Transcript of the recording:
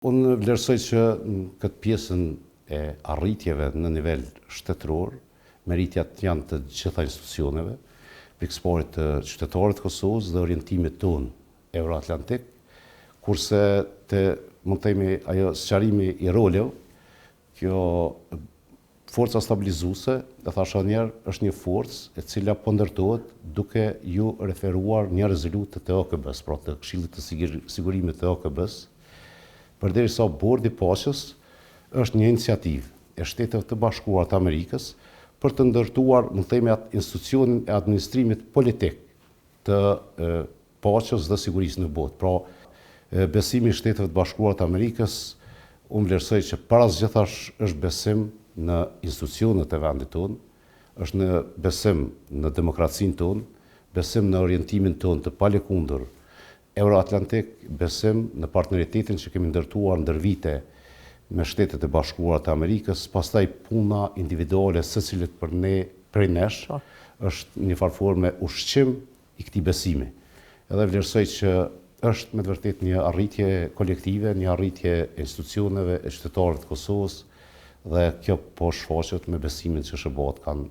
Unë vlerësoj që në këtë pjesën e arritjeve në nivel shtetëror, meritjat janë të gjitha institucioneve, pikësporit të qytetarët Kosovës dhe orientimit tonë euroatlantik, kurse të mund të themi ajo sqarimi i roleve, kjo forca stabilizuese, dhe thasha njerë, është një forcë e cila po ndërtohet duke ju referuar një rezolutë të OKB-s, pra të Këshillit të Sigurimit të OKB-s, përderisa Bordi i Paqes është një iniciativë e Shteteve të Bashkuara të Amerikës për të ndërtuar, mund të themi, atë institucionin e administrimit politik të paqes dhe sigurisë në botë. Pra, besimi i Shteteve të Bashkuara të Amerikës, unë vlerësoj që parasgjithash është besim në institucionet e vendit tonë, është në besim në demokracinë tonë, besim në orientimin tonë të palëkundur euroatlantik, besim në partneritetin që kemi ndërtuar ndër vite me Shtetet e Bashkuara të Amerikës, pastaj puna individuale secilit prej nesh është një farforme ushqim i këtij besimi. Edhe vlerësoj që është me të vërtetë një arritje kolektive, një arritje e institucioneve e qytetarëve të Kosovës, dhe kjo po shfaqet me besimin që SBA-t kanë